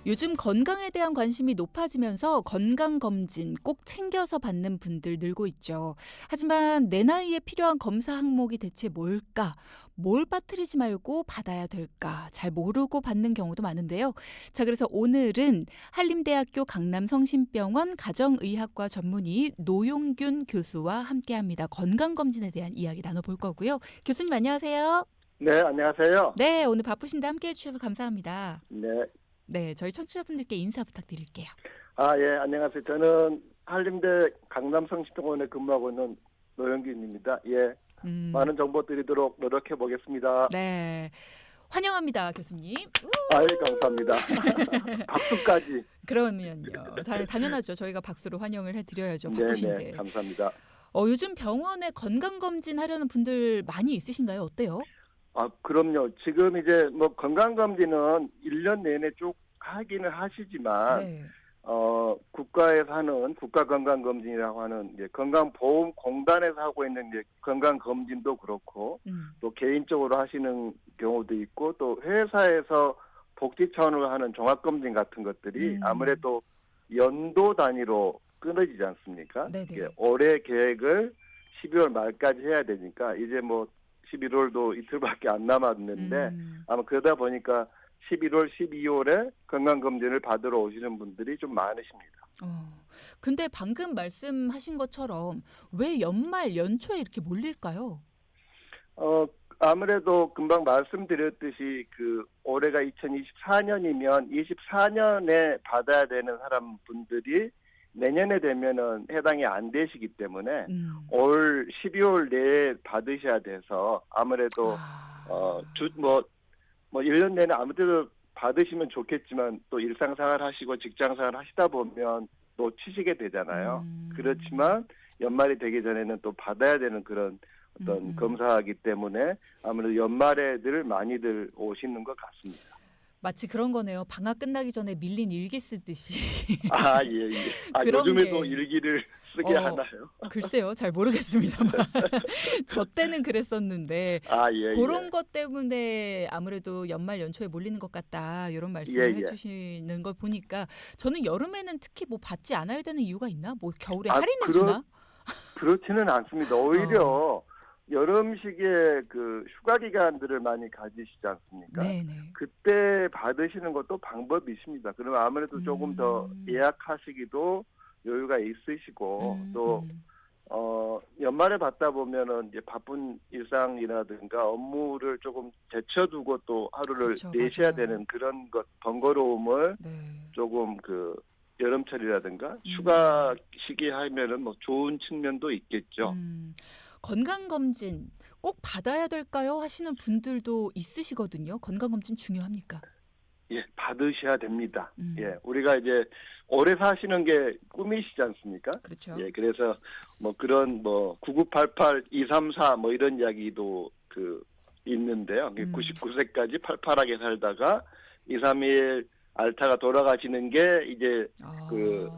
요즘 건강에 대한 관심이 높아지면서 건강검진 꼭 챙겨서 받는 분들 늘고 있죠. 하지만 내 나이에 필요한 검사 항목이 대체 뭘까? 뭘 빠뜨리지 말고 받아야 될까? 잘 모르고 받는 경우도 많은데요. 자, 그래서 오늘은 한림대학교 강남성심병원 가정의학과 전문의 노용균 교수와 함께합니다. 건강검진에 대한 이야기 나눠볼 거고요. 교수님 안녕하세요. 네, 안녕하세요. 네, 오늘 바쁘신데 함께해 주셔서 감사합니다. 네. 네, 저희 청취자분들께 인사 부탁드릴게요. 예, 안녕하세요. 저는 한림대 강남성심병원에 근무하고 있는 노영균입니다. 예. 많은 정보 드리도록 노력해 보겠습니다. 네, 환영합니다, 교수님. 예, 감사합니다. 박수까지. 그러면요, 당연하죠. 저희가 박수로 환영을 해드려야죠. 네, 바쁘신데. 감사합니다. 요즘 병원에 건강검진 하려는 분들 많이 있으신가요? 어때요? 그럼요. 지금 이제 뭐 건강검진은 1년 내내 쭉 하기는 하시지만, 네. 국가에서 하는 국가건강검진이라고 하는 이제 건강보험공단에서 하고 있는 이제 건강검진도 그렇고, 또 개인적으로 하시는 경우도 있고, 또 회사에서 복지 차원으로 하는 종합검진 같은 것들이 아무래도 연도 단위로 끊어지지 않습니까? 네네. 이게 올해 계획을 12월 말까지 해야 되니까 이제 뭐 11월도 이틀밖에 안 남았는데 아마 그러다 보니까 11월, 12월에 건강검진을 받으러 오시는 분들이 좀 많으십니다. 근데 방금 말씀하신 것처럼 왜 연말 연초에 이렇게 몰릴까요? 아무래도 금방 말씀드렸듯이 올해가 2024년이면 24년에 받아야 되는 사람분들이 내년에 되면은 해당이 안 되시기 때문에 올 12월 내에 받으셔야 돼서 아무래도 1년 내내 아무 때도 받으시면 좋겠지만 또 일상생활 하시고 직장생활 하시다 보면 놓치시게 되잖아요. 그렇지만 연말이 되기 전에는 또 받아야 되는 그런 어떤 검사이기 때문에 아무래도 연말에들 많이들 오시는 것 같습니다. 마치 그런 거네요. 방학 끝나기 전에 밀린 일기 쓰듯이. 예. 그런 요즘에도 게. 일기를 쓰게 하나요? 글쎄요. 잘 모르겠습니다만. 저 때는 그랬었는데 예. 그런 것 때문에 아무래도 연말 연초에 몰리는 것 같다. 이런 말씀을 예. 해주시는 걸 보니까 저는 여름에는 특히 뭐 받지 않아야 되는 이유가 있나? 뭐 겨울에 할인해 주나? 그렇지는 않습니다. 오히려 여름 시기에 휴가 기간들을 많이 가지시지 않습니까? 네네. 그때 받으시는 것도 방법이 있습니다. 그러면 아무래도 조금 더 예약하시기도 여유가 있으시고 또 연말에 받다 보면은 이제 바쁜 일상이라든가 업무를 조금 제쳐두고 또 하루를 그렇죠, 내셔야 맞아요. 되는 그런 번거로움을 네. 조금 여름철이라든가 휴가 시기에 하면은 뭐 좋은 측면도 있겠죠. 건강검진 꼭 받아야 될까요? 하시는 분들도 있으시거든요. 건강검진 중요합니까? 예, 받으셔야 됩니다. 음. 예, 우리가 이제 오래 사시는 게 꿈이시지 않습니까? 그렇죠. 예, 그래서 뭐 그런 9988, 234 뭐 이런 이야기도 있는데요. 99세까지 팔팔하게 살다가 2, 3일 앓다가 돌아가시는 게 이제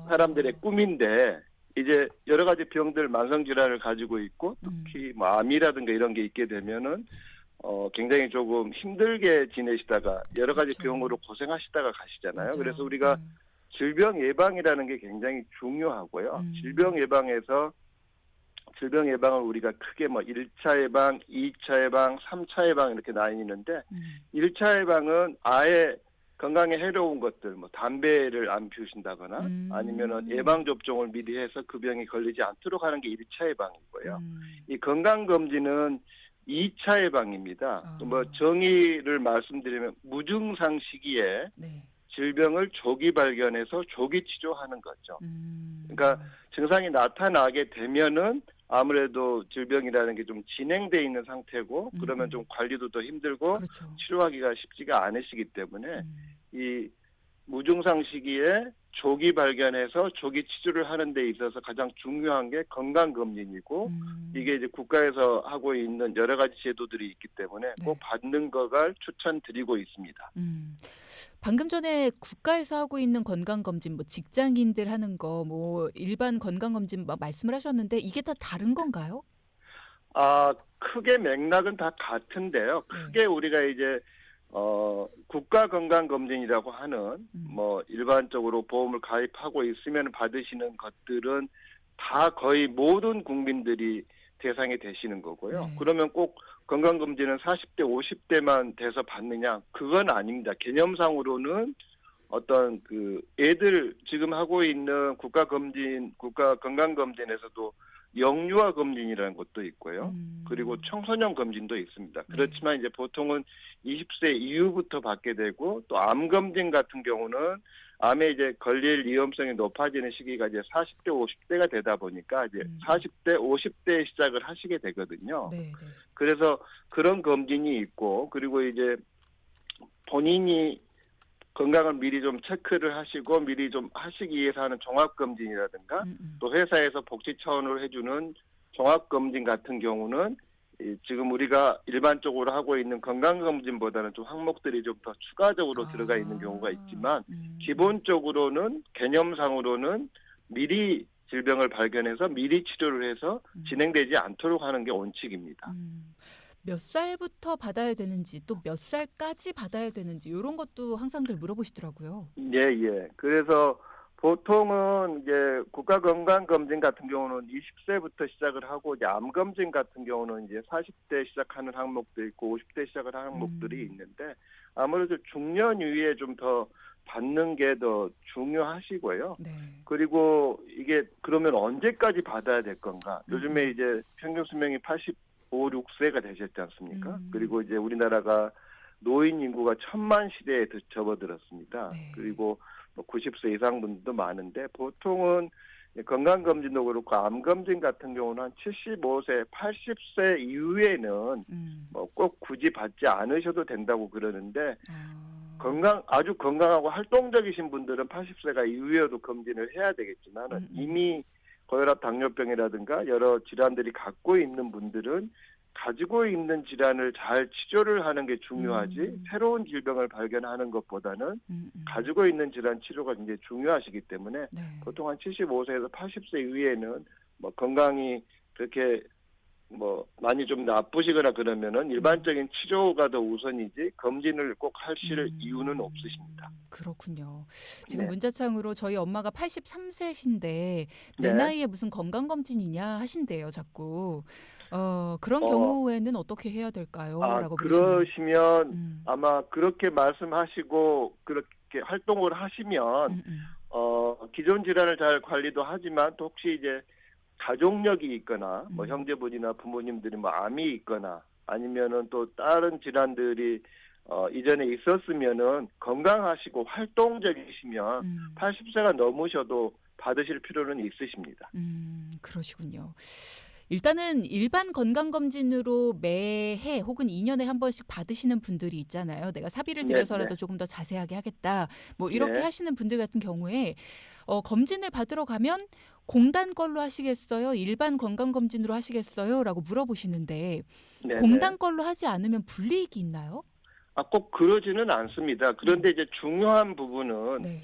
사람들의 꿈인데 이제 여러 가지 병들 만성 질환을 가지고 있고 특히 뭐 암이라든가 이런 게 있게 되면은 굉장히 조금 힘들게 지내시다가 여러 가지 그렇죠. 병으로 고생하시다가 가시잖아요. 맞아요. 그래서 우리가 질병 예방이라는 게 굉장히 중요하고요. 질병 예방을 우리가 크게 1차 예방, 2차 예방, 3차 예방 이렇게 나뉘는데 1차 예방은 아예 건강에 해로운 것들, 담배를 안 피우신다거나 아니면은 예방접종을 미리 해서 그 병이 걸리지 않도록 하는 게 1차 예방이고요. 이 건강검진은 2차 예방입니다. 정의를 말씀드리면 무증상 시기에 네. 질병을 조기 발견해서 조기 치료하는 거죠. 그러니까 증상이 나타나게 되면은 아무래도 질병이라는 게 좀 진행돼 있는 상태고 그러면 좀 관리도 더 힘들고 그렇죠. 치료하기가 쉽지가 않으시기 때문에 이 무증상 시기에 조기 발견해서 조기 치료를 하는 데 있어서 가장 중요한 게 건강검진이고 이게 이제 국가에서 하고 있는 여러 가지 제도들이 있기 때문에 꼭 받는 거를 추천드리고 있습니다. 방금 전에 국가에서 하고 있는 건강검진, 직장인들 하는 거, 일반 건강검진 말씀을 하셨는데 이게 다 다른 건가요? 크게 맥락은 다 같은데요. 크게 우리가 이제 국가건강검진이라고 하는 음. 뭐 일반적으로 보험을 가입하고 있으면 받으시는 것들은 다 거의 모든 국민들이 대상이 되시는 거고요. 네. 그러면 꼭 건강검진은 40대, 50대만 돼서 받느냐? 그건 아닙니다. 개념상으로는 어떤 그 애들 지금 하고 있는 국가건강검진에서도 영유아 검진이라는 것도 있고요. 그리고 음. 청소년 검진도 있습니다. 네. 그렇지만 이제 보통은 20세 이후부터 받게 되고 또 암 검진 같은 경우는 암에 이제 걸릴 위험성이 높아지는 시기가 이제 40대, 50대가 되다 보니까 이제 음. 40대, 50대에 시작을 하시게 되거든요. 네, 네. 그래서 그런 검진이 있고 그리고 이제 본인이 건강을 미리 좀 체크를 하시고 미리 좀 하시기 위해서 하는 종합검진이라든가 음. 또 회사에서 복지 차원으로 해주는 종합검진 같은 경우는 지금 우리가 일반적으로 하고 있는 건강검진보다는 좀 항목들이 좀 더 추가적으로 들어가 있는 경우가 있지만 기본적으로는 개념상으로는 미리 질병을 발견해서 미리 치료를 해서 진행되지 않도록 하는 게 원칙입니다. 몇 살부터 받아야 되는지 또 몇 살까지 받아야 되는지 이런 것도 항상들 물어보시더라고요. 예, 예. 그래서 보통은 이제 국가건강검진 같은 경우는 20세부터 시작을 하고 이제 암검진 같은 경우는 이제 40대 시작하는 항목도 있고 50대 시작을 하는 항목들이 있는데 아무래도 중년 이후에 좀 더 받는 게 더 중요하시고요. 네. 그리고 이게 그러면 언제까지 받아야 될 건가? 요즘에 이제 평균 수명이 85, 6세가 되셨지 않습니까? 그리고 이제 우리나라가 노인 인구가 1000만 시대에 접어들었습니다. 네. 그리고 뭐 90세 이상 분들도 많은데 보통은 건강검진도 그렇고 암검진 같은 경우는 한 75세, 80세 이후에는 뭐 꼭 굳이 받지 않으셔도 된다고 그러는데 아주 건강하고 활동적이신 분들은 80세가 이후에도 검진을 해야 되겠지만 이미 고혈압, 당뇨병이라든가 여러 질환들이 갖고 있는 분들은 가지고 있는 질환을 잘 치료를 하는 게 중요하지 새로운 질병을 발견하는 것보다는 가지고 있는 질환 치료가 굉장히 중요하시기 때문에 네. 보통 한 75세에서 80세 이후에는 뭐 건강이 그렇게 뭐 많이 좀 나쁘시거나 그러면은 일반적인 치료가 더 우선이지 검진을 꼭 하실 이유는 없으십니다. 그렇군요. 지금 네. 문자창으로 저희 엄마가 83세신데 내 네. 나이에 무슨 건강검진이냐 하신대요, 자꾸. 그런 어, 경우에는 어떻게 해야 될까요? 라고 물으시네요. 그러시면 음. 아마 그렇게 말씀하시고 그렇게 활동을 하시면 기존 질환을 잘 관리도 하지만 또 혹시 이제 가족력이 있거나 뭐 형제분이나 부모님들이 뭐 암이 있거나 아니면은 또 다른 질환들이 이전에 있었으면은 건강하시고 활동적이시면 80세가 넘으셔도 받으실 필요는 있으십니다. 그러시군요. 일단은 일반 건강검진으로 매해 혹은 2년에 한 번씩 받으시는 분들이 있잖아요. 내가 사비를 네, 네, 들여서라도 조금 더 자세하게 하겠다. 뭐 이렇게 네, 하시는 분들 같은 경우에 검진을 받으러 가면 공단 걸로 하시겠어요? 일반 건강검진으로 하시겠어요? 라고 물어보시는데 네, 네. 공단 걸로 하지 않으면 불이익이 있나요? 꼭 그러지는 않습니다. 그런데 이제 중요한 부분은 네.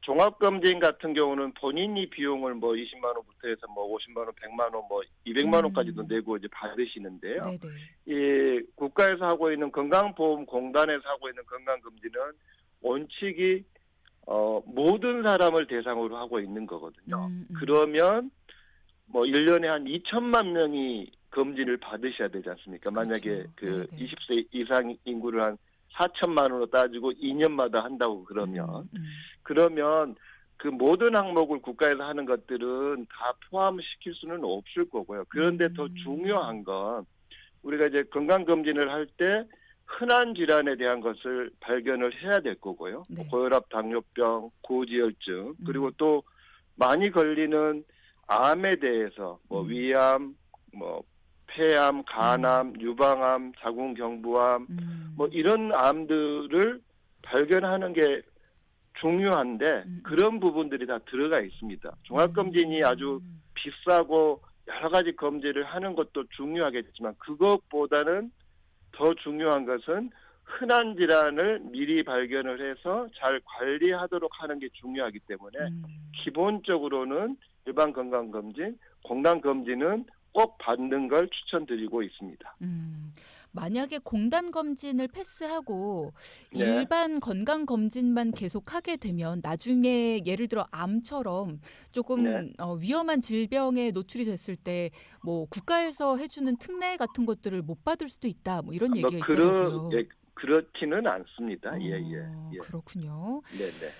종합검진 같은 경우는 본인이 비용을 뭐 20만 원부터 해서 뭐 50만 원, 100만 원, 뭐 200만 원까지도 내고 이제 받으시는데요. 네네. 이 국가에서 하고 있는 건강보험공단에서 하고 있는 건강검진은 원칙이 모든 사람을 대상으로 하고 있는 거거든요. 그러면 뭐 1년에 한 2천만 명이 검진을 받으셔야 되지 않습니까? 만약에 그렇죠. 그 네네. 20세 이상 인구를 한 4천만으로 따지고 2년마다 한다고 그러면 그러면 그 모든 항목을 국가에서 하는 것들은 다 포함시킬 수는 없을 거고요. 그런데 더 중요한 건 우리가 이제 건강검진을 할 때 흔한 질환에 대한 것을 발견을 해야 될 거고요. 네. 고혈압, 당뇨병, 고지혈증, 그리고 또 많이 걸리는 암에 대해서 뭐 위암, 뭐 폐암, 간암, 유방암, 자궁경부암 뭐 이런 암들을 발견하는 게 중요한데 그런 부분들이 다 들어가 있습니다. 종합검진이 아주 비싸고 여러 가지 검진을 하는 것도 중요하겠지만 그것보다는 더 중요한 것은 흔한 질환을 미리 발견을 해서 잘 관리하도록 하는 게 중요하기 때문에 기본적으로는 일반 건강검진, 건강검진은 꼭 받는 걸 추천드리고 있습니다. 만약에 공단 검진을 패스하고 네. 일반 건강 검진만 계속하게 되면 나중에 예를 들어 암처럼 네. 조금 위험한 질병에 노출이 됐을 때 뭐 국가에서 해주는 특례 같은 것들을 못 받을 수도 있다. 뭐 이런 뭐 얘기가 있더라고요. 그렇지는 않습니다. 예예. 예. 그렇군요. 네네.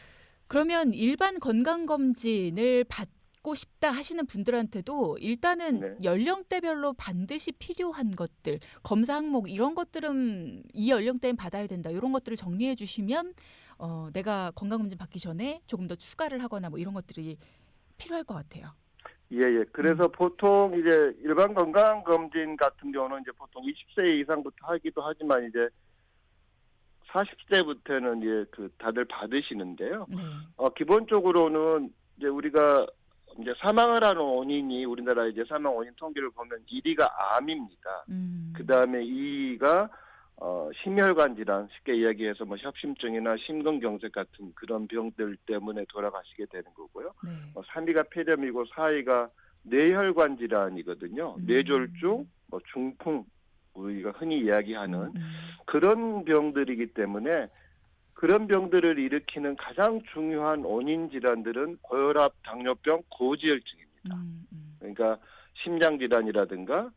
그러면 일반 건강검진을 받고 싶다 하시는 분들한테도 일단은 네. 연령대별로 반드시 필요한 것들, 검사 항목 이런 것들은 이 연령대엔 받아야 된다. 이런 것들을 정리해 주시면 내가 건강검진 받기 전에 조금 더 추가를 하거나 뭐 이런 것들이 필요할 것 같아요. 예예. 그래서 보통 이제 일반 건강 검진 같은 경우는 이제 보통 20세 이상부터 하기도 하지만 이제 40세부터는 다들 받으시는데요. 네. 기본적으로는 이제 우리가 이제 사망을 하는 원인이 우리나라 이제 사망 원인 통계를 보면 1위가 암입니다. 그 음. 다음에 2위가 심혈관 질환, 쉽게 이야기해서 뭐 협심증이나 심근경색 같은 그런 병들 때문에 돌아가시게 되는 거고요. 네. 3위가 폐렴이고 4위가 뇌혈관 질환이거든요. 뇌졸중, 뭐 중풍, 우리가 흔히 이야기하는 그런 병들이기 때문에 그런 병들을 일으키는 가장 중요한 원인 질환들은 고혈압, 당뇨병, 고지혈증입니다. 그러니까 심장 질환이라든가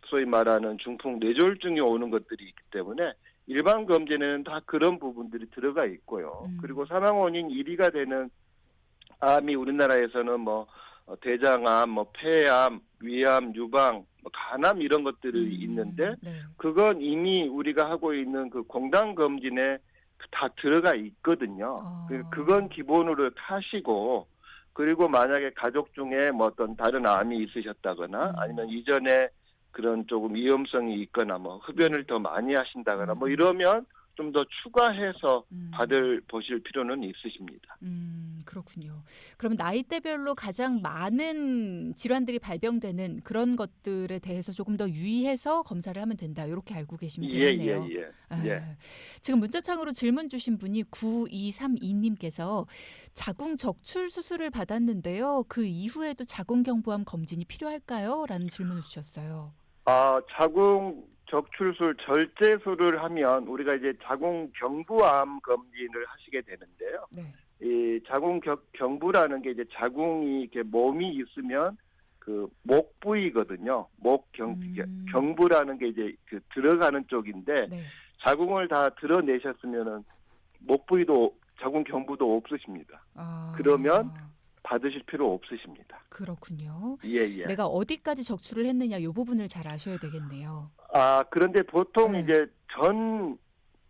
소위 말하는 중풍, 뇌졸중이 오는 것들이 있기 때문에 일반 검진에는 다 그런 부분들이 들어가 있고요. 그리고 사망 원인 1위가 되는 암이 우리나라에서는 뭐 대장암, 뭐 폐암, 위암, 유방, 뭐 간암 이런 것들이 있는데 네. 그건 이미 우리가 하고 있는 그 건강 검진에 다 들어가 있거든요. 그건 기본으로 하시고 그리고 만약에 가족 중에 뭐 어떤 다른 암이 있으셨다거나 아니면 이전에 그런 조금 위험성이 있거나 뭐 흡연을 더 많이 하신다거나 뭐 이러면 좀 더 추가해서 보실 필요는 있으십니다. 그렇군요. 그러면 나이대별로 가장 많은 질환들이 발병되는 그런 것들에 대해서 조금 더 유의해서 검사를 하면 된다. 이렇게 알고 계시면 되겠네요. 예. 지금 문자창으로 질문 주신 분이 9232님께서 자궁 적출 수술을 받았는데요. 그 이후에도 자궁경부암 검진이 필요할까요? 라는 질문을 주셨어요. 자궁 적출술 절제술을 하면 우리가 이제 자궁 경부암 검진을 하시게 되는데요. 네. 이 자궁 경부라는 게 이제 자궁이 이렇게 몸이 있으면 그 목 부위거든요. 경부라는 게 이제 그 들어가는 쪽인데 네. 자궁을 다 드러내셨으면은 목 부위도 자궁 경부도 없으십니다. 그러면 받으실 필요 없으십니다. 그렇군요. 예. 내가 어디까지 적출을 했느냐 이 부분을 잘 아셔야 되겠네요. 그런데 보통 네. 이제 전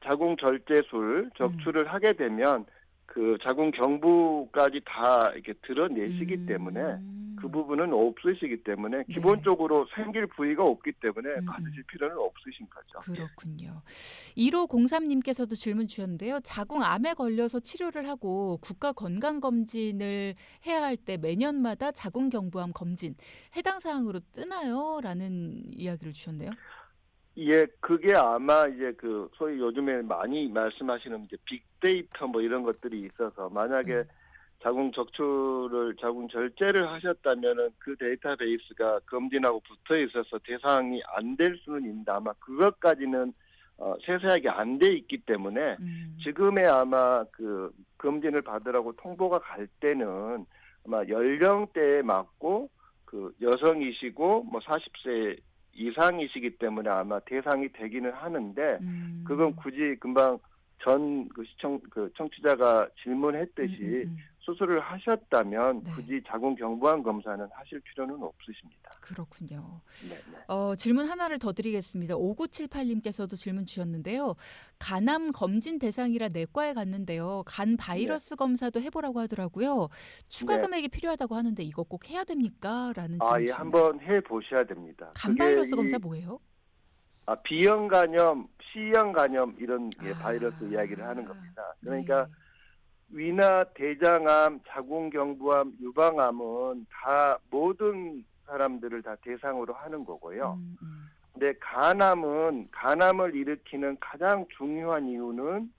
자궁 절제술 적출을 하게 되면 그 자궁 경부까지 다 이렇게 드러내시기 때문에 그 부분은 없으시기 때문에 기본적으로 생길 부위가 없기 때문에 받으실 필요는 없으신 거죠. 그렇군요. 1503님께서도 질문 주셨는데요. 자궁암에 걸려서 치료를 하고 국가 건강검진을 해야 할 때 매년마다 자궁경부암 검진 해당 사항으로 뜨나요? 라는 이야기를 주셨네요. 예, 그게 아마 이제 그 소위 요즘에 많이 말씀하시는 이제 빅데이터 뭐 이런 것들이 있어서 만약에 자궁 절제를 하셨다면은 그 데이터베이스가 검진하고 붙어 있어서 대상이 안 될 수는 있는데 아마 그것까지는 세세하게 안 돼 있기 때문에 지금의 아마 그 검진을 받으라고 통보가 갈 때는 아마 연령대에 맞고 그 여성이시고 뭐 40세 이상이시기 때문에 아마 대상이 되기는 하는데 그건 굳이 금방 전 청취자가 질문했듯이 수술을 하셨다면 굳이 자궁 경부암 검사는 하실 필요는 없으십니다. 그렇군요. 네. 질문 하나를 더 드리겠습니다. 5978님께서도 질문 주셨는데요. 간암 검진 대상이라 내과에 갔는데요. 간 바이러스 검사도 해보라고 하더라고요. 추가 금액이 필요하다고 하는데 이거 꼭 해야 됩니까? 라는 질문 예, 주셨네요. 한번 해보셔야 됩니다. 간 바이러스 검사 뭐예요? B형 간염, C형 간염 이런 바이러스 이야기를 하는 겁니다. 그러니까 위나 대장암, 자궁경부암, 유방암은 다 모든 사람들을 다 대상으로 하는 거고요. 근데 간암을 일으키는 가장 중요한 이유는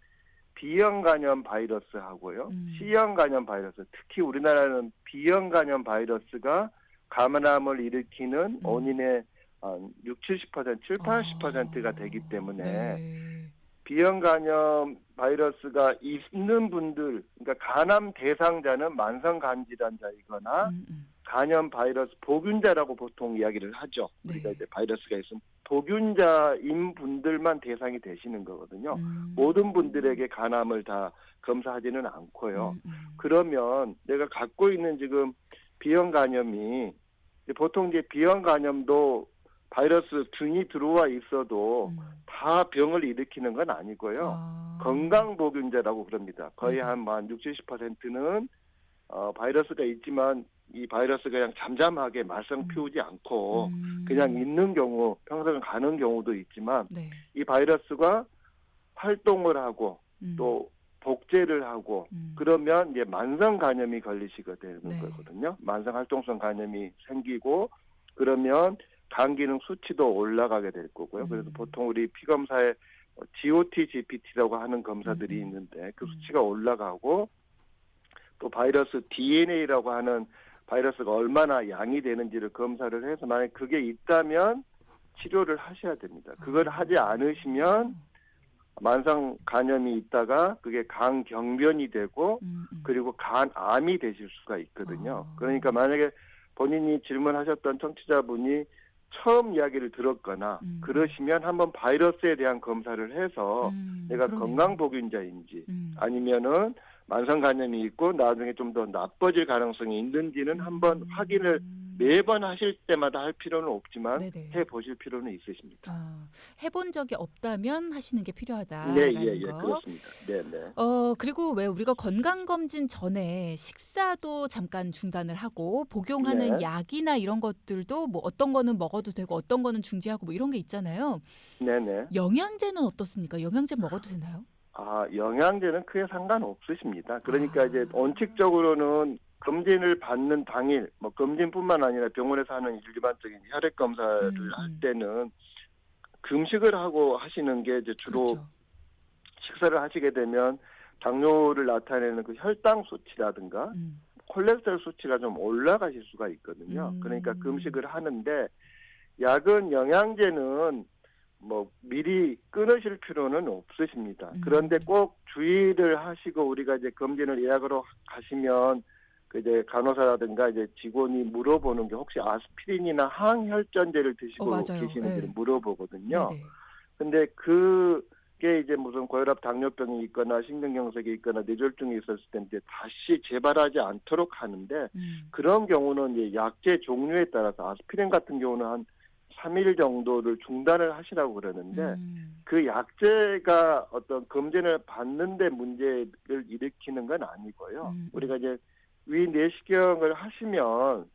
B형 간염 바이러스하고요. C형 간염 바이러스, 특히 우리나라는 B형 간염 바이러스가 간암을 일으키는 원인의 한 60, 70%, 7, 80%가 되기 때문에 네. B형 간염 바이러스가 있는 분들, 그러니까 간암 대상자는 만성 간질환자이거나 음, 음. 간염 바이러스 보균자라고 보통 이야기를 하죠. 우리가 네. 이제 바이러스가 있으면 보균자인 분들만 대상이 되시는 거거든요. 음. 모든 분들에게 간암을 다 검사하지는 않고요. 음. 그러면 내가 갖고 있는 지금 B형 간염이 보통 이제 B형 간염도 바이러스 등이 들어와 있어도 음. 다 병을 일으키는 건 아니고요. 아. 건강보균자라고 그럽니다. 거의 네네. 한 60, 70%는 바이러스가 있지만 이 바이러스가 그냥 잠잠하게 말썽 피우지 않고 그냥 있는 경우, 평생 가는 경우도 있지만 네. 이 바이러스가 활동을 하고 음. 또 복제를 하고 그러면 이제 만성 간염이 걸리시게 되는 네. 거거든요. 만성 활동성 간염이 생기고 그러면 간 기능 수치도 올라가게 될 거고요. 그래서 보통 우리 피 검사에 GOT, GPT라고 하는 검사들이 있는데 그 수치가 올라가고 또 바이러스 DNA라고 하는 바이러스가 얼마나 양이 되는지를 검사를 해서 만약 그게 있다면 치료를 하셔야 됩니다. 그걸 하지 않으시면 만성 간염이 있다가 그게 간경변이 되고 그리고 간암이 되실 수가 있거든요. 그러니까 만약에 본인이 질문하셨던 청취자분이 처음 이야기를 들었거나 그러시면 한번 바이러스에 대한 검사를 해서 내가 그러네요. 건강보균자인지 아니면은 만성 간염이 있고 나중에 좀 더 나빠질 가능성이 있는지는 한번 확인을 매번 하실 때마다 할 필요는 없지만 네네. 해보실 필요는 있으십니다. 해본 적이 없다면 하시는 게 네, 필요하다라는 거. 그렇습니다. 네. 그리고 왜 우리가 건강검진 전에 식사도 잠깐 중단을 하고 복용하는 네. 약이나 이런 것들도 뭐 어떤 거는 먹어도 되고 어떤 거는 중지하고 뭐 이런 게 있잖아요. 네네. 영양제는 어떻습니까? 영양제 먹어도 되나요? 영양제는 크게 상관없으십니다. 그러니까 이제 원칙적으로는 검진을 받는 당일, 뭐 검진뿐만 아니라 병원에서 하는 일반적인 혈액 검사를 할 때는 금식을 하고 하시는 게 이제 주로 그렇죠. 식사를 하시게 되면 당뇨를 나타내는 그 혈당 수치라든가 콜레스테롤 수치가 좀 올라가실 수가 있거든요. 그러니까 금식을 하는데 약은 영양제는 뭐 미리 끊으실 필요는 없으십니다. 그런데 꼭 주의를 하시고 우리가 이제 검진을 예약으로 가시면 그 이제 간호사라든가 이제 직원이 물어보는 게 혹시 아스피린이나 항혈전제를 드시고 맞아요. 계시는지를 네. 물어보거든요. 네네. 근데 그게 이제 무슨 고혈압 당뇨병이 있거나 심근경색이 있거나 뇌졸중이 있었을 때 이제 다시 재발하지 않도록 하는데 그런 경우는 이제 약제 종류에 따라서 아스피린 같은 경우는 한 3일 정도를 중단을 하시라고 그러는데 그 약제가 어떤 검진을 받는데 문제를 일으키는 건 아니고요. 우리가 이제 위내시경을 하시면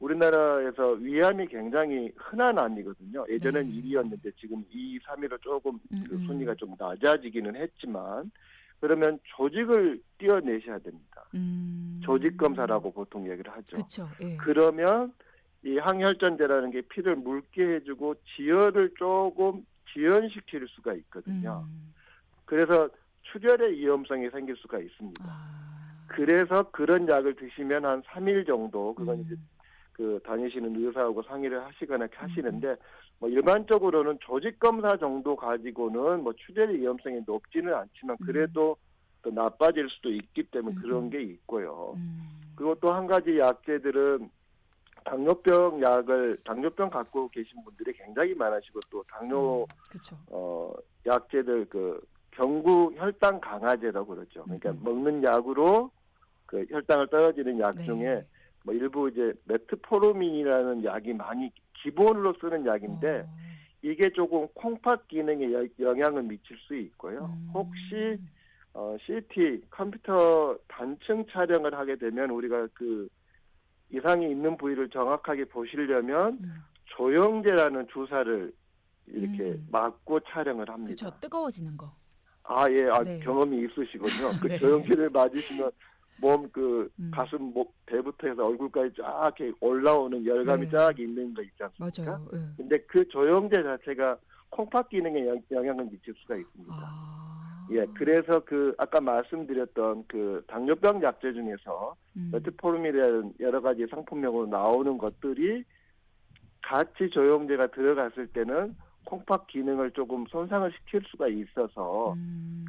우리나라에서 위암이 굉장히 흔한 암이거든요. 예전엔 네. 1위였는데 지금 2, 3위로 조금 그 순위가 좀 낮아지기는 했지만 그러면 조직을 떼어내셔야 됩니다. 조직 검사라고 보통 얘기를 하죠. 그렇죠. 예. 그러면 이 항혈전제라는 게 피를 묽게 해주고 지혈을 조금 지연시킬 수가 있거든요. 그래서 출혈의 위험성이 생길 수가 있습니다. 그래서 그런 약을 드시면 한 3일 정도 그건 이제 그 다니시는 의사하고 상의를 하시거나 이렇게 하시는데 뭐 일반적으로는 조직 검사 정도 가지고는 뭐 출혈의 위험성이 높지는 않지만 그래도 또 나빠질 수도 있기 때문에 그런 게 있고요. 그리고 또 한 가지 약제들은 당뇨병 갖고 계신 분들이 굉장히 많으시고 또 당뇨 그렇죠. 약제들 그 경구 혈당 강화제라고 그러죠. 그러니까 먹는 약으로 그 혈당을 떨어지는 약 네. 중에 뭐 일부 이제 메트포르민이라는 약이 많이 기본으로 쓰는 약인데 이게 조금 콩팥 기능에 영향을 미칠 수 있고요. 혹시 CT 컴퓨터 단층 촬영을 하게 되면 우리가 그 이상이 있는 부위를 정확하게 보시려면 조영제라는 주사를 이렇게 맞고 촬영을 합니다. 그렇죠. 뜨거워지는 거. 예, 네. 경험이 있으시군요. 그 네. 조영제를 맞으시면 몸 가슴, 목, 배부터 해서 얼굴까지 쫙 이렇게 올라오는 열감이 네. 쫙 있는 거 있지 않습니까? 맞아요. 예. 근데 그 조영제 자체가 콩팥 기능에 영향을 미칠 수가 있습니다. 예, 그래서 그 아까 말씀드렸던 그 당뇨병 약제 중에서 메트포르민이라는 여러 가지 상품명으로 나오는 것들이 같이 조영제가 들어갔을 때는 콩팥 기능을 조금 손상을 시킬 수가 있어서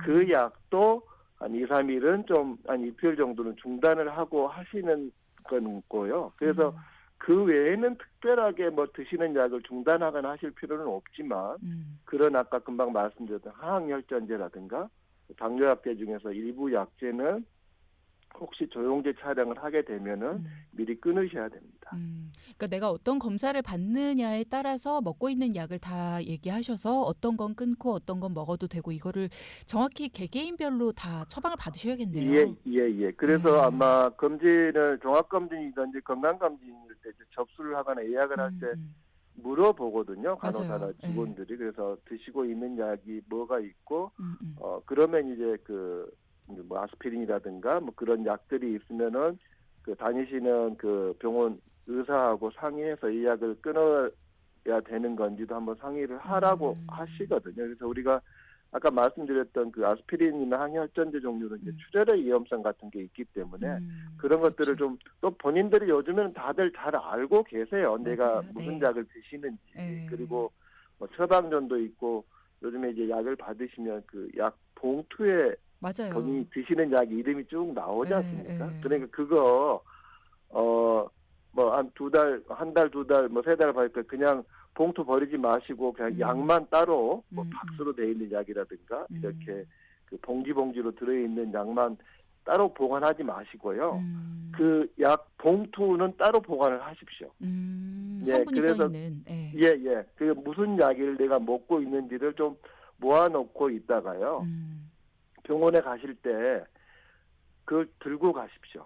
그 약도 한 2, 3일은 좀 한 이틀 정도는 중단을 하고 하시는 거고요. 그래서 그 외에는 특별하게 뭐 드시는 약을 중단하거나 하실 필요는 없지만 그런 아까 금방 말씀드렸던 항혈전제라든가 당뇨약제 중에서 일부 약제는 혹시 조영제 촬영을 하게 되면은 미리 끊으셔야 됩니다. 그러니까 내가 어떤 검사를 받느냐에 따라서 먹고 있는 약을 다 얘기하셔서 어떤 건 끊고 어떤 건 먹어도 되고 이거를 정확히 개개인별로 다 처방을 받으셔야겠네요. 예. 그래서 네. 아마 검진을 종합검진이든지 건강검진일 때 이제 접수를 하거나 예약을 할 때 물어보거든요. 간호사나 맞아요. 예. 직원들이. 그래서 드시고 있는 약이 뭐가 있고 음. 그러면 이제 뭐 아스피린이라든가 뭐 그런 약들이 있으면은 그 다니시는 그 병원 의사하고 상의해서 이 약을 끊어야 되는 건지도 한번 상의를 하라고 하시거든요. 그래서 우리가 아까 말씀드렸던 그 아스피린이나 항혈전제 종류는 이제 출혈의 위험성 같은 게 있기 때문에 그런 그렇죠. 것들을 좀 또 본인들이 요즘에는 다들 잘 알고 계세요. 내가 맞아요. 무슨 네. 약을 드시는지. 예. 그리고 뭐 처방전도 있고 요즘에 이제 약을 받으시면 그 약 봉투에 맞아요. 본인이 드시는 약 이름이 쭉 나오지 않습니까? 예. 그러니까 그거 뭐 한 2달, 한 달, 2달, 뭐 3달 받을 그냥 봉투 버리지 마시고 그냥 약만 따로 뭐 박스로 돼 있는 약이라든가 이렇게 그 봉지로 들어있는 약만 따로 보관하지 마시고요. 그 약 봉투는 따로 보관을 하십시오. 예, 성분이 써 그래서 있는. 예. 예. 그 무슨 약을 내가 먹고 있는지를 좀 모아놓고 있다가요. 병원에 가실 때 그걸 들고 가십시오.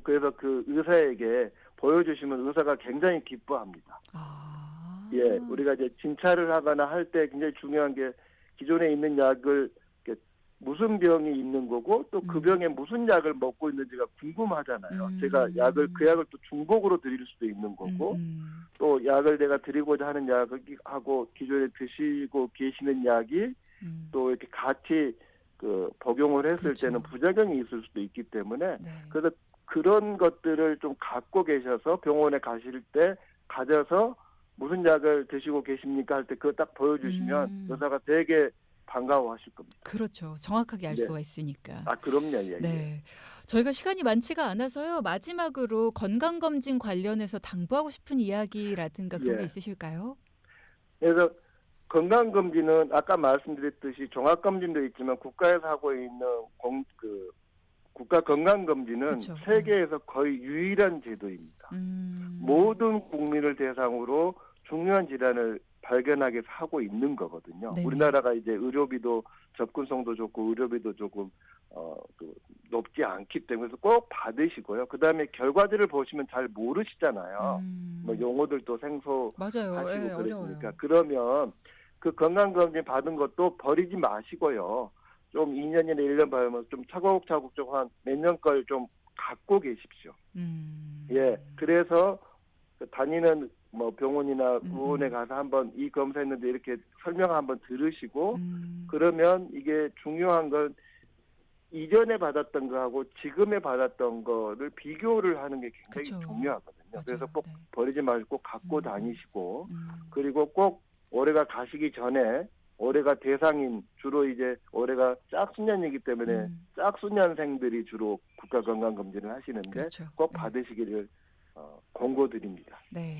그래서 그 의사에게 보여주시면 의사가 굉장히 기뻐합니다. 아. 예, 우리가 이제 진찰을 하거나 할 때 굉장히 중요한 게 기존에 있는 약을 이렇게 무슨 병이 있는 거고 또 그 병에 무슨 약을 먹고 있는지가 궁금하잖아요. 제가 그 약을 또 중복으로 드릴 수도 있는 거고 또 약을 내가 드리고자 하는 약하고 기존에 드시고 계시는 약이 또 이렇게 같이 그 복용을 했을 그렇죠. 때는 부작용이 있을 수도 있기 때문에 네. 그래서 그런 것들을 좀 갖고 계셔서 병원에 가실 때 가져서 무슨 약을 드시고 계십니까 할 때 그거 딱 보여주시면 의사가 되게 반가워하실 겁니다. 그렇죠. 정확하게 알 네. 수가 있으니까. 아, 그럼요. 예. 네. 저희가 시간이 많지가 않아서요. 마지막으로 건강검진 관련해서 당부하고 싶은 이야기라든가 그런 게 예. 있으실까요? 그래서 건강검진은 아까 말씀드렸듯이 종합검진도 있지만 국가에서 하고 있는 국가건강검진은 그렇죠. 세계에서 거의 유일한 제도입니다. 모든 국민을 대상으로 중요한 질환을 발견하게 해서 하고 있는 거거든요. 네네. 우리나라가 이제 의료비도 접근성도 좋고 의료비도 조금 높지 않기 때문에 꼭 받으시고요. 그다음에 결과들을 보시면 잘 모르시잖아요. 뭐 용어들도 맞아요. 생소하시고 예, 어려워요. 그러시니까 그러면 그 건강검진 받은 것도 버리지 마시고요. 좀 2년이나 1년 받으면 좀 차곡차곡 좀 한 몇 년 걸 좀 갖고 계십시오. 예, 그래서 다니는 뭐 병원이나 의원에 가서 한번 이 검사했는데 이렇게 설명 한번 들으시고 그러면 이게 중요한 건 이전에 받았던 거하고 지금에 받았던 거를 비교를 하는 게 굉장히 그쵸. 중요하거든요. 맞아요. 그래서 꼭 네. 버리지 말고 꼭 갖고 다니시고 음. 그리고 꼭 올해가 가시기 전에 올해가 대상인 주로 이제 올해가 짝수년이기 때문에 짝수년생들이 주로 국가건강검진을 하시는데 그렇죠. 꼭 네. 받으시기를 권고드립니다. 네.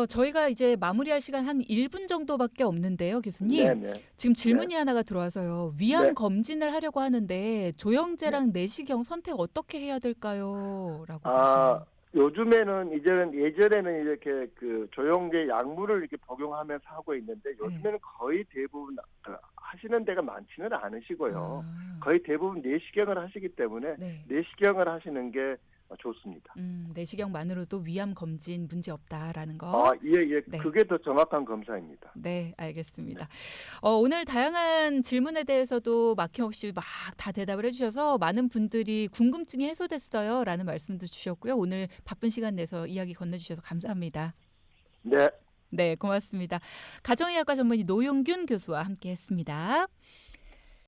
저희가 이제 마무리할 시간 한 1분 정도밖에 없는데요, 교수님. 네네. 지금 질문이 하나가 들어와서요. 위암 네. 검진을 하려고 하는데 네. 조영제랑 내시경 선택 어떻게 해야 될까요? 라고 아, 그러시네요. 요즘에는 예전에는 이렇게 그 조영제 약물을 이렇게 복용하면서 하고 있는데 네. 요즘에는 거의 대부분 하시는 데가 많지는 않으시고요. 아, 거의 대부분 내시경을 하시기 때문에 네. 내시경을 하시는 게 좋습니다. 내시경만으로도 위암 검진 문제 없다라는 아, 거. 예. 네. 그게 더 정확한 검사입니다. 네, 네. 알겠습니다. 오늘 다양한 질문에 대해서도 막힘없이 막 다 대답을 해주셔서 많은 분들이 궁금증이 해소됐어요. 라는 말씀도 주셨고요. 오늘 바쁜 시간 내서 이야기 건네주셔서 감사합니다. 네. 네, 고맙습니다. 가정의학과 전문의 노용균 교수와 함께 했습니다.